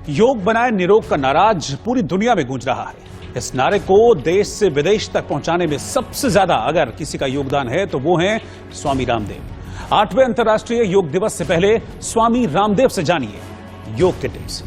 योग बनाए निरोग का नारा आज पूरी दुनिया में गूंज रहा है। इस नारे को देश से विदेश तक पहुंचाने में सबसे ज्यादा अगर किसी का योगदान है तो वो हैं स्वामी रामदेव। 8वें अंतर्राष्ट्रीय योग दिवस से पहले स्वामी रामदेव से जानिए योग के टिप्स।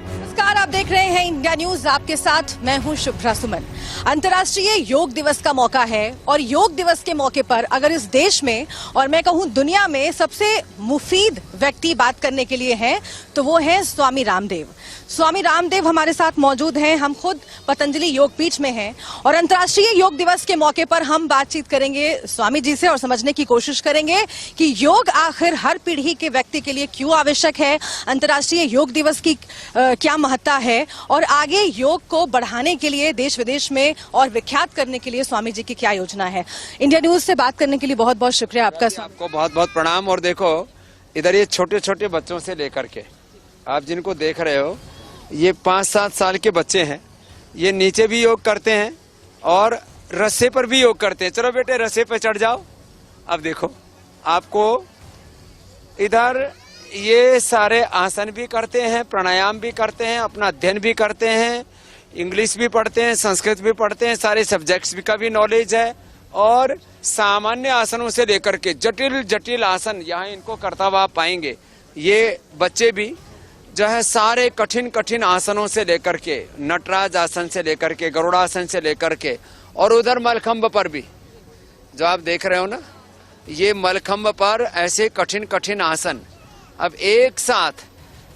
नमस्कार, आप देख रहे हैं इंडिया न्यूज, आपके साथ मैं हूं शुभ्रा सुमन। अंतर्राष्ट्रीय योग दिवस का मौका है और योग दिवस के मौके पर अगर इस देश में और मैं कहूं दुनिया में सबसे मुफीद व्यक्ति बात करने के लिए हैं तो वो हैं स्वामी रामदेव। स्वामी रामदेव हमारे साथ मौजूद हैं। हम खुद पतंजलि योग पीठ में हैं और अंतर्राष्ट्रीय योग दिवस के मौके पर हम बातचीत करेंगे स्वामी जी से और समझने की कोशिश करेंगे कि योग आखिर हर पीढ़ी के व्यक्ति के लिए क्यों आवश्यक है, अंतर्राष्ट्रीय योग दिवस की क्या महत्ता है और आगे योग को बढ़ाने के लिए देश विदेश में और विख्यात करने के लिए स्वामी जी की क्या योजना है। इंडिया न्यूज से बात करने के लिए बहुत बहुत शुक्रिया आपका। आपको बहुत बहुत प्रणाम। और देखो इधर ये छोटे छोटे बच्चों से लेकर के आप जिनको देख रहे हो ये 5-7 साल के बच्चे हैं। ये नीचे भी योग करते हैं और रस्से पर भी योग करते हैं। चलो बेटे रस्से पर चढ़ जाओ। अब देखो आपको इधर ये सारे आसन भी करते हैं, प्राणायाम भी करते हैं, अपना अध्ययन भी करते हैं, इंग्लिश भी पढ़ते हैं, संस्कृत भी पढ़ते हैं, सारे सब्जेक्ट्स का भी नॉलेज है और सामान्य आसनों से लेकर के जटिल जटिल आसन यहाँ इनको करता हुआ पाएंगे। ये बच्चे भी जो है सारे कठिन कठिन आसनों से लेकर के नटराज आसन से लेकर के गरुड़ासन से लेकर के और उधर मलखंब पर भी जो आप देख रहे हो ना, ये मलखंब पर ऐसे कठिन कठिन आसन अब एक साथ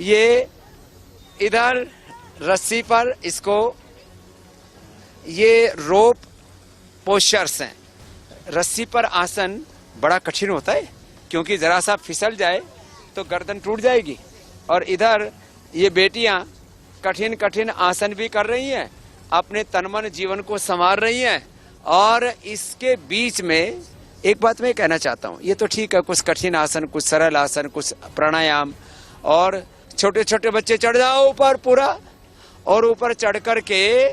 ये इधर रस्सी पर इसको ये रोप पोस्चर्स हैं। रस्सी पर आसन बड़ा कठिन होता है क्योंकि जरा सा फिसल जाए तो गर्दन टूट जाएगी। और इधर ये बेटियां कठिन कठिन आसन भी कर रही हैं, अपने तन मन जीवन को संवार रही हैं। और इसके बीच में एक बात मैं कहना चाहता हूँ, ये तो ठीक है कुछ कठिन आसन, कुछ सरल आसन, कुछ प्राणायाम और छोटे छोटे बच्चे चढ़ जाओ ऊपर पूरा और ऊपर चढ़ कर के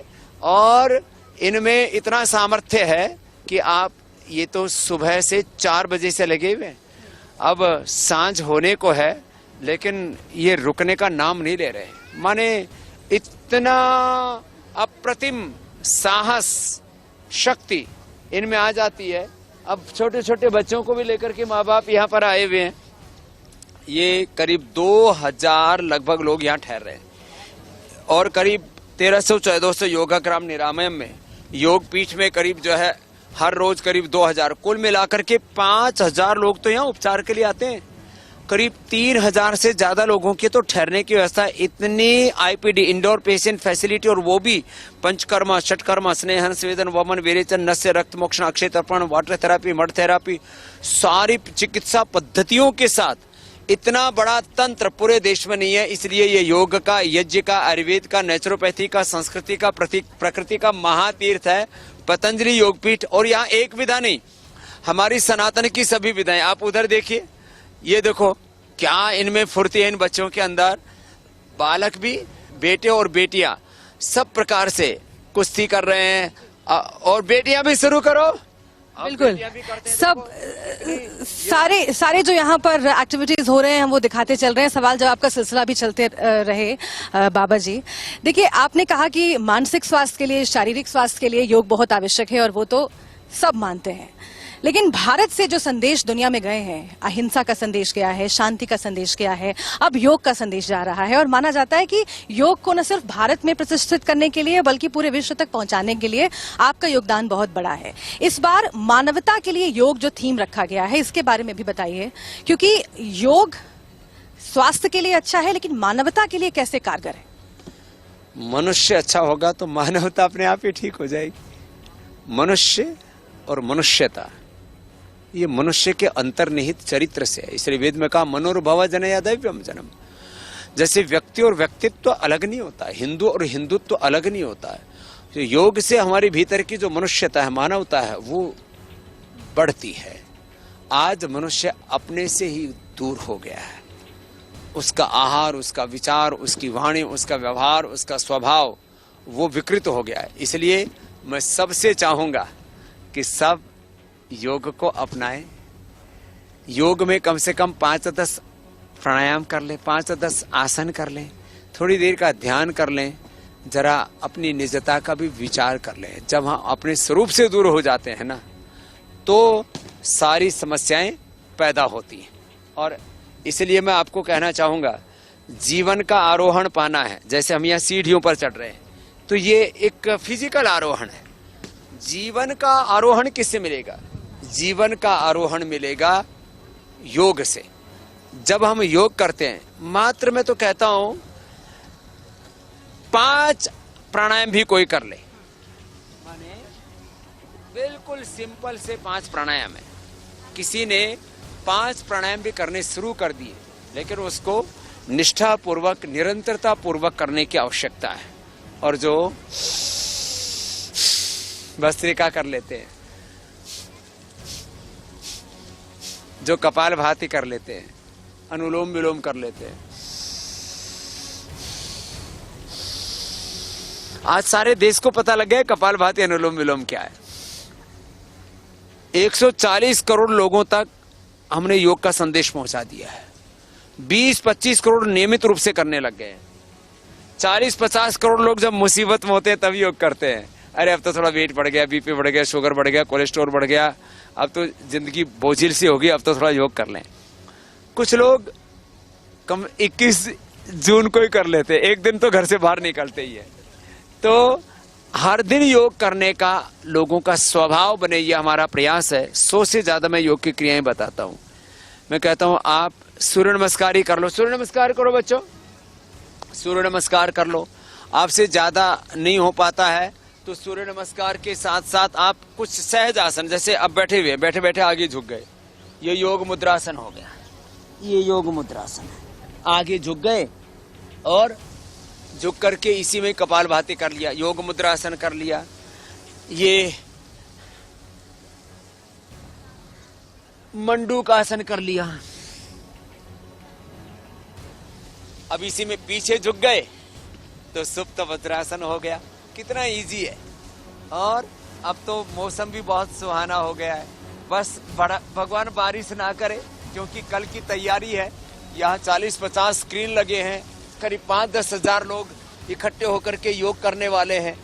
और इनमें इतना सामर्थ्य है कि आप ये तो सुबह से 4 बजे से लगे हुए हैं, अब सांझ होने को है लेकिन ये रुकने का नाम नहीं ले रहे। माने इतना अप्रतिम साहस शक्ति इनमें आ जाती है। अब छोटे छोटे बच्चों को भी लेकर के माँ बाप यहाँ पर आए हुए हैं। ये करीब 2000 लगभग लोग यहाँ ठहर रहे हैं और करीब 1300-1400 योगाग्राम निरामयम में योग पीठ में करीब जो है हर रोज करीब 2000 कुल मिलाकर के 5000 लोग तो यहाँ उपचार के लिए आते हैं। करीब 3000 से ज्यादा लोगों की तो ठहरने की व्यवस्था। इतनी आईपीडी इंडोर पेशेंट फैसिलिटी और वो भी पंचकर्मा, षटकर्मा, स्नेहन, स्वेदन, वमन, विरेचन, नस्य, रक्त मोक्षण, अक्षय तर्पण, वाटर थेरापी, मड थेरापी, सारी चिकित्सा पद्धतियों के साथ इतना बड़ा तंत्र पूरे देश में नहीं है। इसलिए ये योग का, यज्ञ का, आयुर्वेद का, नेचुरोपैथी का, संस्कृति का, प्रकृति का महातीर्थ है पतंजलि योगपीठ। और यहाँ एक विधा नहीं, हमारी सनातन की सभी विधाएं। आप उधर देखिए, ये देखो क्या इनमें फुर्ती है इन बच्चों के अंदर। बालक भी, बेटे और बेटियां सब प्रकार से कुश्ती कर रहे हैं और बेटियां भी शुरू करो। बिल्कुल सब सारे जो यहाँ पर एक्टिविटीज हो रहे हैं हम वो दिखाते चल रहे हैं। सवाल जवाब का सिलसिला भी चलते रहे। बाबा जी देखिए, आपने कहा कि मानसिक स्वास्थ्य के लिए, शारीरिक स्वास्थ्य के लिए योग बहुत आवश्यक है और वो तो सब मानते हैं, लेकिन भारत से जो संदेश दुनिया में गए हैं, अहिंसा का संदेश गया है, शांति का संदेश गया है, अब योग का संदेश जा रहा है और माना जाता है कि योग को न सिर्फ भारत में प्रतिष्ठित करने के लिए बल्कि पूरे विश्व तक पहुंचाने के लिए आपका योगदान बहुत बड़ा है। इस बार मानवता के लिए योग जो थीम रखा गया है इसके बारे में भी बताइए, क्योंकि योग स्वास्थ्य के लिए अच्छा है लेकिन मानवता के लिए कैसे कारगर है? मनुष्य अच्छा होगा तो मानवता अपने आप ही ठीक हो जाएगी। मनुष्य और मनुष्यता ये मनुष्य के अंतर्निहित चरित्र से है। इसलिए वेद में कहा मनोर्भव जनया दैव्यम जन्म। जैसे व्यक्ति और व्यक्तित्व तो अलग नहीं होता है, हिंदू और हिंदुत्व तो अलग नहीं होता है। तो योग से हमारी भीतर की जो मनुष्यता है, मानवता है, वो बढ़ती है। आज मनुष्य अपने से ही दूर हो गया है। उसका आहार, उसका विचार, उसकी वाणी, उसका व्यवहार, उसका स्वभाव वो विकृत हो गया है। इसलिए मैं सबसे चाहूंगा कि सब योग को अपनाएं। योग में कम से कम 5-10 प्राणायाम कर लें, 5-10 आसन कर लें, थोड़ी देर का ध्यान कर लें, जरा अपनी निजता का भी विचार कर लें। जब हम अपने स्वरूप से दूर हो जाते हैं ना, तो सारी समस्याएं पैदा होती हैं। और इसलिए मैं आपको कहना चाहूँगा, जीवन का आरोहण पाना है, जैसे हम यहाँ सीढ़ियों पर चढ़ रहे हैं, तो ये एक फिजिकल आरोहण है। जीवन का आरोहण किससे मिलेगा? जीवन का आरोहण मिलेगा योग से। जब हम योग करते हैं, मात्र मैं तो कहता हूं 5 प्राणायाम भी कोई कर ले, माने बिल्कुल सिंपल से 5 प्राणायाम है। किसी ने 5 प्राणायाम भी करने शुरू कर दिए, लेकिन उसको निष्ठा पूर्वक, निरंतरता पूर्वक करने की आवश्यकता है। और जो भस्त्रिका कर लेते हैं, जो कपालभाति कर लेते हैं, अनुलोम विलोम कर लेते हैं, आज सारे देश को पता लग गया कपालभाति अनुलोम विलोम क्या है। 140 करोड़ लोगों तक हमने योग का संदेश पहुंचा दिया है। 20-25 करोड़ नियमित रूप से करने लग गए हैं। 40-50 करोड़ लोग जब मुसीबत में होते हैं तब योग करते हैं। अरे अब तो थोड़ा वेट बढ़ गया, बीपी बढ़ गया, शुगर बढ़ गया, कोलेस्ट्रॉल बढ़ गया, अब तो जिंदगी बोझिल सी होगी, अब तो थोड़ा योग कर लें। कुछ लोग 21 जून को ही कर लेते हैं, एक दिन तो घर से बाहर निकलते ही है। तो हर दिन योग करने का लोगों का स्वभाव बने, ये हमारा प्रयास है। 100 से ज्यादा मैं योग की क्रियाएं बताता हूं। मैं कहता हूं आप सूर्य नमस्कार ही कर लो, सूर्य नमस्कार करो बच्चों, सूर्य नमस्कार कर लो। आपसे ज्यादा नहीं हो पाता है तो सूर्य नमस्कार के साथ साथ आप कुछ सहज आसन, जैसे अब बैठे हुए, बैठे बैठे आगे झुक गए, ये योग मुद्रासन हो गया, ये योग मुद्रासन है। आगे झुक गए और झुक करके इसी में कपालभाति कर लिया, योग मुद्रासन कर लिया। ये मंडूकासन कर लिया। अब इसी में पीछे झुक गए तो सुप्त वज्रासन हो गया। कितना इजी है। और अब तो मौसम भी बहुत सुहाना हो गया है। बस बड़ा भगवान बारिश ना करे, क्योंकि कल की तैयारी है। यहाँ 40-50 स्क्रीन लगे हैं, करीब 5-10 हजार लोग इकट्ठे होकर के योग करने वाले हैं।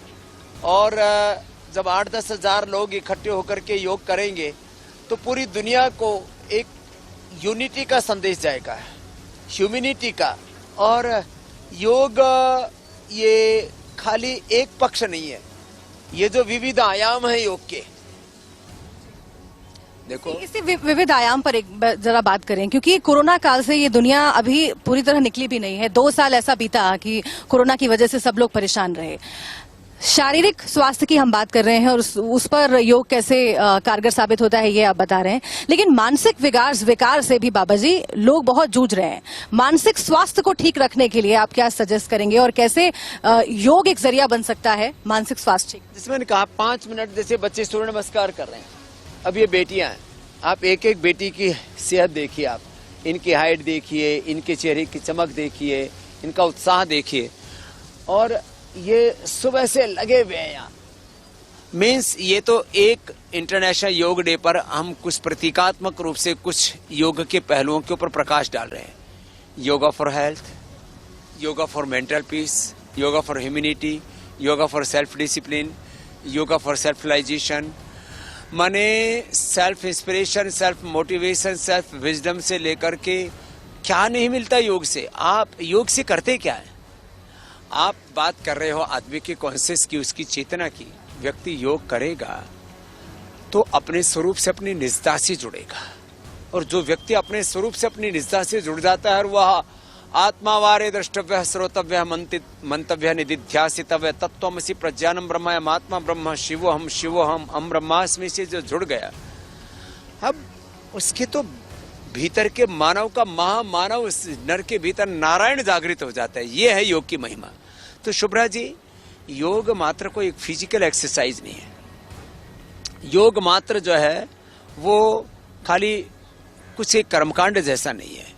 और जब 8-10 हजार लोग इकट्ठे होकर के योग करेंगे तो पूरी दुनिया को एक यूनिटी का संदेश जाएगा, ह्यूमैनिटी का। और योग ये खाली एक पक्ष नहीं है, ये जो विविध आयाम है योग के, देखो इसी विविध आयाम पर एक जरा बात करें, क्योंकि कोरोना काल से ये दुनिया अभी पूरी तरह निकली भी नहीं है। 2 साल ऐसा बीता कि कोरोना की वजह से सब लोग परेशान रहे। शारीरिक स्वास्थ्य की हम बात कर रहे हैं और उस पर योग कैसे कारगर साबित होता है ये आप बता रहे हैं, लेकिन मानसिक विकार से भी बाबा जी लोग बहुत जूझ रहे हैं। मानसिक स्वास्थ्य को ठीक रखने के लिए आप क्या सजेस्ट करेंगे और कैसे योग एक जरिया बन सकता है मानसिक स्वास्थ्य ठीक? जिसमें मैंने कहा 5 मिनट, जैसे बच्चे सूर्य नमस्कार कर रहे हैं, अब ये बेटियां हैं, आप एक एक बेटी की सेहत देखिए, आप इनकी हाइट देखिए, इनके चेहरे की चमक देखिए, इनका उत्साह देखिए, और ये सुबह से लगे हुए हैं यहाँ। मीन्स ये तो एक इंटरनेशनल योग डे पर हम कुछ प्रतीकात्मक रूप से कुछ योग के पहलुओं के ऊपर प्रकाश डाल रहे हैं। Yoga for health, yoga for mental peace, yoga for humanity, yoga for self discipline, yoga for self realization, माने self inspiration, self motivation, self wisdom से लेकर के क्या नहीं मिलता योग से। आप योग से करते क्या है? आप बात कर रहे हो आदमी के कॉन्शियस की, उसकी चेतना की। व्यक्ति योग करेगा तो अपने स्वरूप से, अपनी निजता से जुड़ेगा, और जो व्यक्ति अपने स्वरूप से, अपनी निजता से जुड़ जाता है, वह आत्मावारे द्रष्टव्य, श्रोतव्य, मंतव्य, निधिध्यासितव्य, तत्त्वमसि प्रज्ञानम ब्रह्म, आत्मा ब्रह्म, शिवोहम हम ब्रह्मास्मि से जो जुड़ गया, अब उसके तो भीतर के मानव का महामानव, उस नर के भीतर नारायण जागृत हो जाता है। ये है योग की महिमा। तो शुभ्रा जी, योग मात्र कोई एक फिजिकल एक्सरसाइज नहीं है। योग मात्र जो है वो खाली कुछ एक कर्मकांड जैसा नहीं है।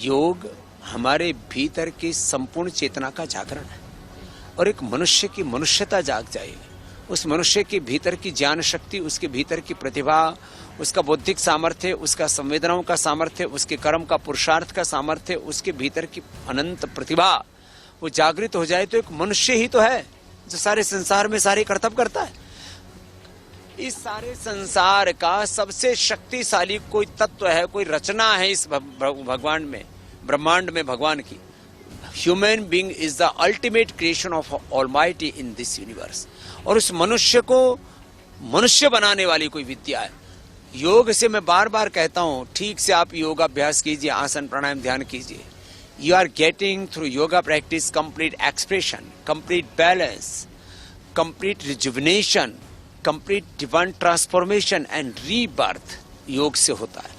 योग हमारे भीतर की संपूर्ण चेतना का जागरण है, और एक मनुष्य की मनुष्यता जाग जाएगी। उस मनुष्य के भीतर की ज्ञान शक्ति, उसके भीतर की प्रतिभा, उसका बौद्धिक सामर्थ्य, उसका संवेदनाओं का सामर्थ्य, उसके कर्म का पुरुषार्थ का सामर्थ्य, उसके भीतर की अनंत प्रतिभा, वो जागृत हो जाए तो एक मनुष्य ही तो है जो सारे संसार में सारे कर्तव्य करता है। इस सारे संसार का सबसे शक्तिशाली कोई तत्व है, कोई रचना है इस भगवान में, ब्रह्मांड में भगवान की। Human being is the ultimate creation of almighty in this universe. और उस मनुष्य को मनुष्य बनाने वाली कोई विद्या है। योग से मैं बार बार कहता हूं, ठीक से आप योगाभ्यास कीजिए, आसन प्राणायाम ध्यान कीजिए। You are getting through yoga practice complete expression, complete balance, complete rejuvenation, complete divine transformation and rebirth योग से होता है।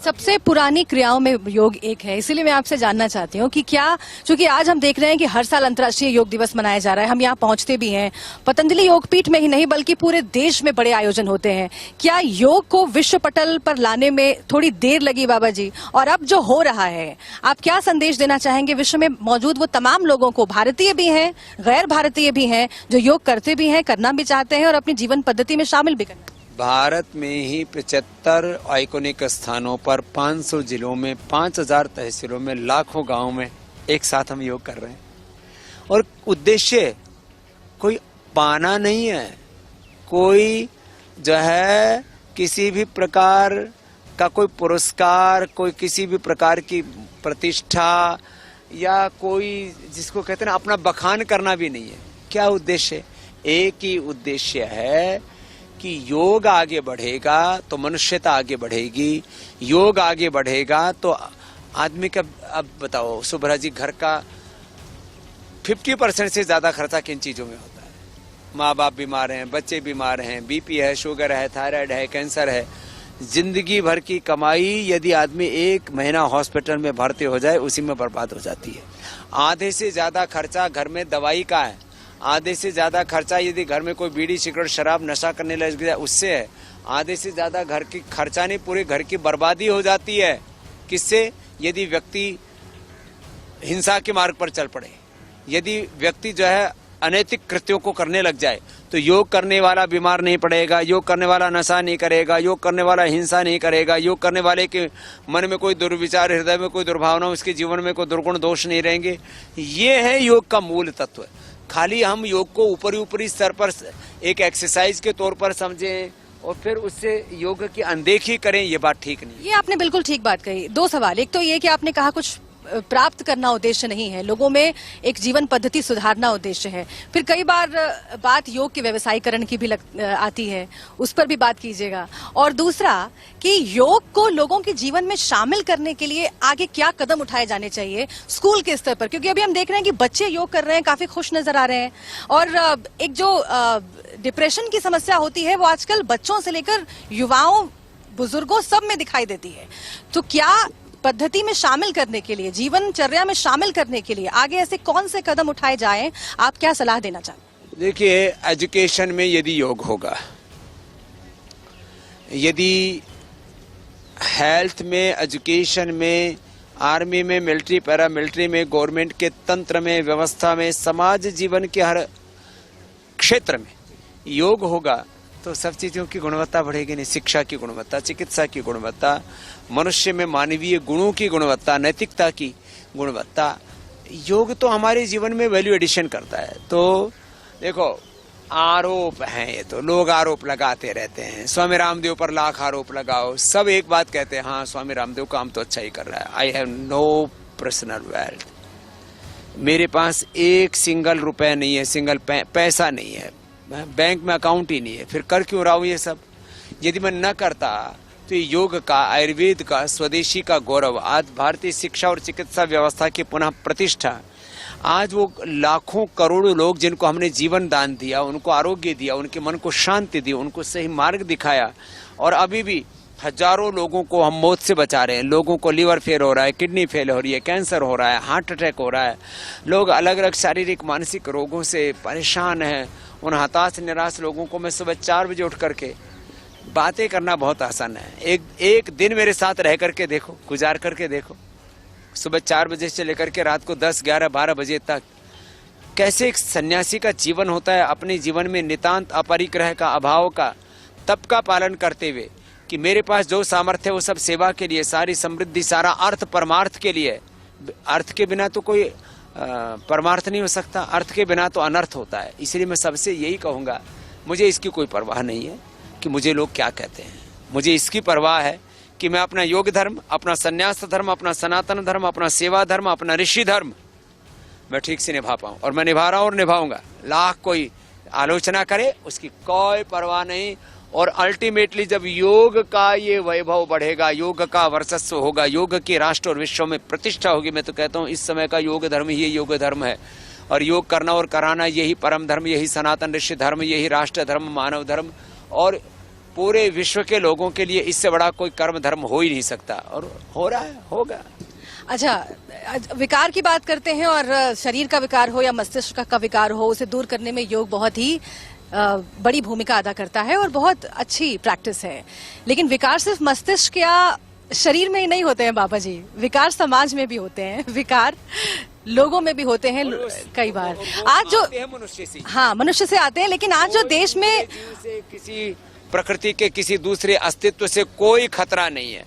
सबसे पुरानी क्रियाओं में योग एक है, इसीलिए मैं आपसे जानना चाहती हूँ कि क्या, क्योंकि आज हम देख रहे हैं कि हर साल अंतर्राष्ट्रीय योग दिवस मनाया जा रहा है, हम यहाँ पहुँचते भी हैं, पतंजलि योगपीठ में ही नहीं बल्कि पूरे देश में बड़े आयोजन होते हैं। क्या योग को विश्व पटल पर लाने में थोड़ी देर लगी बाबा जी? और अब जो हो रहा है, आप क्या संदेश देना चाहेंगे विश्व में मौजूद वो तमाम लोगों को, भारतीय भी हैं, गैर भारतीय भी हैं, जो योग करते भी हैं, करना भी चाहते हैं और अपनी जीवन पद्धति में शामिल भी करना? भारत में ही 75 आइकॉनिक स्थानों पर 500 जिलों में 5000 तहसीलों में लाखों गांवों में एक साथ हम योग कर रहे हैं। और उद्देश्य कोई पाना नहीं है, कोई जो है किसी भी प्रकार का कोई पुरस्कार, कोई किसी भी प्रकार की प्रतिष्ठा या कोई जिसको कहते हैं ना अपना बखान करना भी नहीं है। क्या उद्देश्य? एक ही उद्देश्य है कि योग आगे बढ़ेगा तो मनुष्यता आगे बढ़ेगी, योग आगे बढ़ेगा तो आदमी का, अब बताओ सुब्रह जी, घर का 50% से ज्यादा खर्चा किन चीजों में होता है? माँ बाप बीमार हैं, बच्चे बीमार हैं, बीपी है, शुगर है, थायराइड है, कैंसर है। जिंदगी भर की कमाई यदि आदमी 1 महीना हॉस्पिटल में भर्ती हो जाए उसी में बर्बाद हो जाती है। आधे से ज्यादा खर्चा घर में दवाई का है, आधे से ज्यादा खर्चा यदि घर में कोई बीड़ी सिगरेट शराब नशा करने लग जाए उससे है, आधे से ज्यादा घर की खर्चा नहीं, पूरे घर की बर्बादी हो जाती है। किससे? यदि व्यक्ति हिंसा के मार्ग पर चल पड़े, यदि व्यक्ति जो है अनैतिक कृत्यों को करने लग जाए। तो योग करने वाला बीमार नहीं पड़ेगा, योग करने वाला नशा नहीं करेगा, योग करने वाला हिंसा नहीं करेगा, योग करने वाले के मन में कोई दुर्विचार, हृदय में कोई दुर्भावना, उसके जीवन में कोई दुर्गुण दोष नहीं रहेंगे। ये है योग का मूल तत्व। खाली हम योग को ऊपरी स्तर पर एक एक्सरसाइज के तौर पर समझें और फिर उससे योग की अनदेखी करें, ये बात ठीक नहीं। ये आपने बिल्कुल ठीक बात कही। 2 सवाल, एक तो ये कि आपने कहा कुछ प्राप्त करना उद्देश्य नहीं है, लोगों में एक जीवन पद्धति सुधारना उद्देश्य है। फिर कई बार बात योग के व्यवसायीकरण की भी आती है, उस पर भी बात कीजिएगा। और दूसरा कि योग को लोगों के जीवन में शामिल करने के लिए आगे क्या कदम उठाए जाने चाहिए स्कूल के स्तर पर, क्योंकि अभी हम देख रहे हैं कि बच्चे योग कर रहे हैं, काफी खुश नजर आ रहे हैं। और एक जो डिप्रेशन की समस्या होती है वो आजकल बच्चों से लेकर युवाओं, बुजुर्गों सब में दिखाई देती है। तो क्या पद्धति में शामिल करने के लिए, जीवनचर्या में शामिल करने के लिए आगे ऐसे कौन से कदम उठाए जाएं, आप क्या सलाह देना चाहते? देखिए, एजुकेशन में यदि योग होगा, यदि हेल्थ में, एजुकेशन में, आर्मी में, मिलिट्री, पैरा मिलिट्री में, गवर्नमेंट के तंत्र में, व्यवस्था में, समाज जीवन के हर क्षेत्र में योग होगा तो सब चीजों की गुणवत्ता बढ़ेगी। नहीं, शिक्षा की गुणवत्ता, चिकित्सा की गुणवत्ता, मनुष्य में मानवीय गुणों की गुणवत्ता, नैतिकता की गुणवत्ता। योग तो हमारे जीवन में वैल्यू एडिशन करता है। तो देखो, आरोप हैं ये, तो लोग आरोप लगाते रहते हैं। स्वामी रामदेव पर लाख आरोप लगाओ, सब एक बात कहते हैं, हाँ स्वामी रामदेव काम तो अच्छा ही कर रहा है। I have no personal wealth, मेरे पास एक सिंगल रुपए नहीं है, सिंगल पैसा नहीं है, बैंक में अकाउंट ही नहीं है, फिर कर क्यों रहा हूं ये सब? यदि मैं न करता तो ये योग का, आयुर्वेद का, स्वदेशी का गौरव, आज भारतीय शिक्षा और चिकित्सा व्यवस्था की पुनः प्रतिष्ठा, आज वो लाखों करोड़ों लोग जिनको हमने जीवन दान दिया, उनको आरोग्य दिया, उनके मन को शांति दी, उनको सही मार्ग दिखाया, और अभी भी हजारों लोगों को हम मौत से बचा रहे हैं। लोगों को लीवर फेल हो रहा है, किडनी फेल हो रही है, कैंसर हो रहा है, हार्ट अटैक हो रहा है, लोग अलग अलग शारीरिक मानसिक रोगों से परेशान हैं। उन हताश निराश लोगों को मैं सुबह 4 बजे उठ करके बातें करना बहुत आसान है। एक दिन मेरे साथ रह करके देखो, गुजार करके देखो, सुबह 4 बजे से लेकर के रात को 10, 11, 12 बजे तक कैसे एक सन्यासी का जीवन होता है। अपने जीवन में नितांत अपरिग्रह का, अभाव का, तप का पालन करते हुए कि मेरे पास जो सामर्थ्य है वो सब सेवा के लिए, सारी समृद्धि, सारा अर्थ परमार्थ के लिए। अर्थ के बिना तो कोई परमार्थ नहीं हो सकता, अर्थ के बिना तो अनर्थ होता है। इसलिए मैं सबसे यही कहूँगा, मुझे इसकी कोई परवाह नहीं है कि मुझे लोग क्या कहते हैं। मुझे इसकी परवाह है कि मैं अपना योग धर्म, अपना संन्यास धर्म, अपना सनातन धर्म, अपना सेवा धर्म, अपना ऋषि धर्म मैं ठीक से निभा पाऊँ, और मैं निभा रहा हूँ और निभाऊंगा। लाख कोई आलोचना करे उसकी कोई परवाह नहीं। और अल्टीमेटली जब योग का ये वैभव बढ़ेगा, योग का वर्चस्व होगा, योग की राष्ट्र और विश्व में प्रतिष्ठा होगी, मैं तो कहता हूँ इस समय का योग धर्म ही योग धर्म है। और योग करना और कराना यही परम धर्म, यही सनातन ऋषि धर्म, यही राष्ट्र धर्म, मानव धर्म, और पूरे विश्व के लोगों के लिए इससे बड़ा कोई कर्म धर्म हो ही नहीं सकता, और हो रहा है, होगा। अच्छा, विकार की बात करते हैं, और शरीर का विकार हो या मस्तिष्क का विकार हो, उसे दूर करने में योग बहुत ही बड़ी भूमिका अदा करता है और बहुत अच्छी प्रैक्टिस है। लेकिन विकार सिर्फ मस्तिष्क या शरीर में ही नहीं होते हैं बाबा जी, विकार समाज में भी होते हैं, विकार लोगों में भी होते हैं कई बार। आज जो मनुष्य से, हाँ, मनुष्य से आते हैं, लेकिन आज जो देश में किसी प्रकृति के किसी दूसरे अस्तित्व से कोई खतरा नहीं है।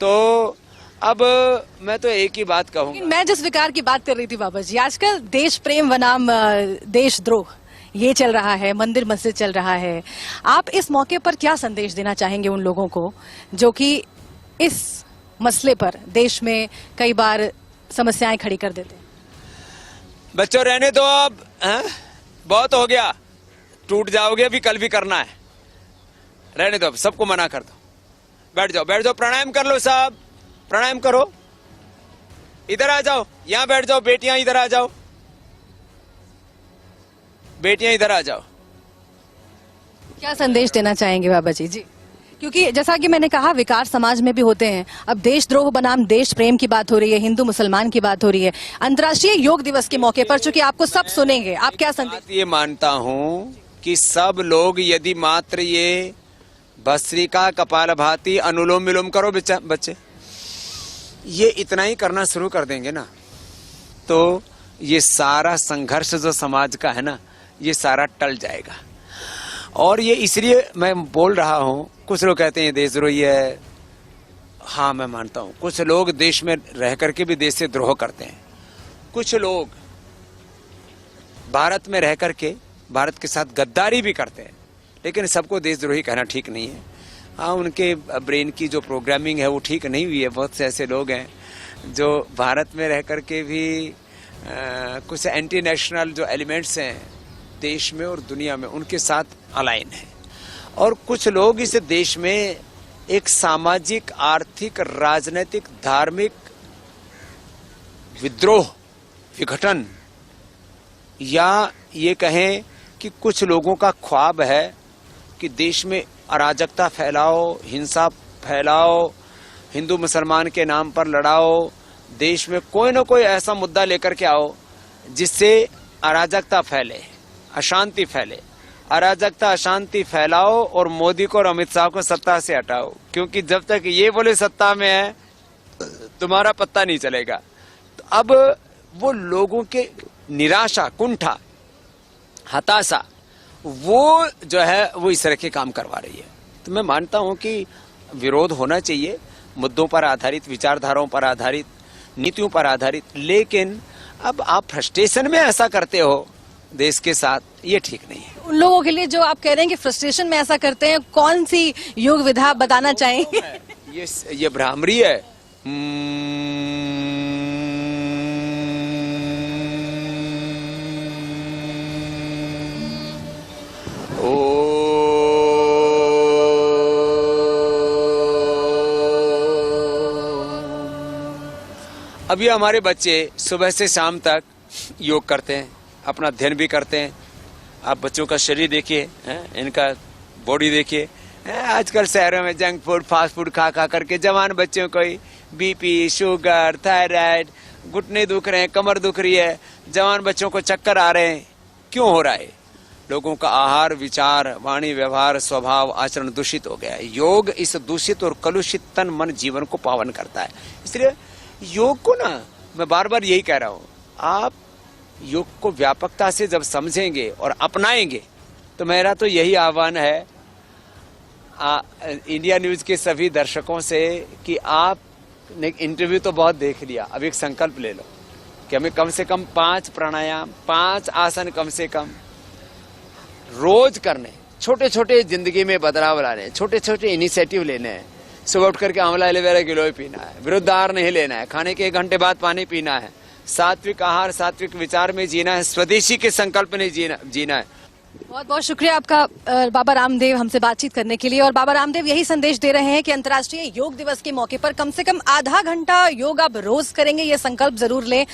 तो अब मैं तो एक ही बात कहूँगा, मैं जिस विकार की बात कर रही थी बाबा जी, आजकल देश प्रेम बनाम देशद्रोह ये चल रहा है, मंदिर मस्जिद चल रहा है। आप इस मौके पर क्या संदेश देना चाहेंगे उन लोगों को जो कि इस मसले पर देश में कई बार समस्याएं खड़ी कर देते हैं? बच्चों रहने दो अब, बहुत हो गया, टूट जाओगे, अभी कल भी करना है, रहने दो अब, सबको मना कर दो, बैठ जाओ, बैठ जाओ, प्रणाम कर लो साहब, प्रणाम करो, इधर आ जाओ, यहां बैठ जाओ, बेटियां इधर आ जाओ, बेटियां इधर आ जाओ। क्या संदेश देना चाहेंगे बाबा जी? जी, क्योंकि जैसा कि मैंने कहा, विकार समाज में भी होते हैं। अब देशद्रोह बनाम देश प्रेम की बात हो रही है, हिंदू मुसलमान की बात हो रही है। अंतर्राष्ट्रीय योग दिवस के मौके पर चूंकि आपको सब सुनेंगे, आप क्या संदेश? ये मानता हूं कि सब लोग यदि मात्र ये भस्त्रिका, कपालभाति, अनुलोम विलोम करो बच्चे, ये इतना ही करना शुरू कर देंगे ना, तो ये सारा संघर्ष जो समाज का है ना, ये सारा टल जाएगा। और ये इसलिए मैं बोल रहा हूं, कुछ लोग कहते हैं देशद्रोही है, हाँ मैं मानता हूं, कुछ लोग देश में रह करके भी देश से द्रोह करते हैं, कुछ लोग भारत में रह करके भारत के साथ गद्दारी भी करते हैं, लेकिन सबको देशद्रोही कहना ठीक नहीं है। हाँ, उनके ब्रेन की जो प्रोग्रामिंग है वो ठीक नहीं हुई है। बहुत से ऐसे लोग हैं जो भारत में रह करके भी कुछ एंटी नेशनल जो एलिमेंट्स हैं देश में और दुनिया में, उनके साथ अलाइन है। और कुछ लोग इस देश में एक सामाजिक, आर्थिक, राजनीतिक, धार्मिक विद्रोह, विघटन, या ये कहें कि कुछ लोगों का ख्वाब है कि देश में अराजकता फैलाओ, हिंसा फैलाओ, हिंदू मुसलमान के नाम पर लड़ाओ, देश में कोई ना कोई ऐसा मुद्दा लेकर के आओ जिससे अराजकता फैले, अशांति फैले। अराजकता, अशांति फैलाओ और मोदी को और अमित शाह को सत्ता से हटाओ, क्योंकि जब तक ये बोले सत्ता में है तुम्हारा पत्ता नहीं चलेगा। तो अब वो लोगों के निराशा, कुंठा, हताशा, वो जो है वो इस तरह के काम करवा रही है। तो मैं मानता हूं कि विरोध होना चाहिए, मुद्दों पर आधारित, विचारधाराओं पर आधारित, नीतियों पर आधारित, लेकिन अब आप फ्रस्ट्रेशन में ऐसा करते हो देश के साथ, ये ठीक नहीं है। उन लोगों के लिए जो आप कह रहे हैं कि फ्रस्ट्रेशन में ऐसा करते हैं, कौन सी योग विधा बताना चाहेंगे? ये भ्रामरी है। अभी हमारे बच्चे सुबह से शाम तक योग करते हैं, अपना अध्ययन भी करते हैं। आप बच्चों का शरीर देखिए, इनका बॉडी देखिए। आजकल शहरों में जंक फूड, फास्ट फूड खा खा करके जवान बच्चों को बीपी, शुगर, थायराइड, घुटने दुख रहे हैं, कमर दुख रही है, जवान बच्चों को चक्कर आ रहे हैं। क्यों हो रहा है? लोगों का आहार, विचार, वाणी, व्यवहार, स्वभाव, आचरण दूषित हो गया है। योग इस दूषित और कलुषित तन मन जीवन को पावन करता है। इसलिए योग को ना, मैं बार बार यही कह रहा हूं, आप योग को व्यापकता से जब समझेंगे और अपनाएंगे, तो मेरा तो यही आह्वान है इंडिया न्यूज के सभी दर्शकों से कि आपने इंटरव्यू तो बहुत देख लिया, अब एक संकल्प ले लो। कि हमें कम से कम 5 प्राणायाम, 5 आसन कम से कम रोज करने, छोटे छोटे जिंदगी में बदलाव लाने, छोटे छोटे इनिशिएटिव लेने हैं। सुबह उठ करके आंवला एलोवेरा गिलोय पीना है, विरुद्ध आहार नहीं लेना है, खाने के 1 घंटे बाद पानी पीना है, सात्विक आहार सात्विक विचार में जीना है, स्वदेशी के संकल्प में जीना है। बहुत बहुत शुक्रिया आपका बाबा रामदेव हमसे बातचीत करने के लिए। और बाबा रामदेव यही संदेश दे रहे हैं कि अंतर्राष्ट्रीय योग दिवस के मौके पर कम से कम आधा घंटा योग आप रोज करेंगे, ये संकल्प जरूर लें।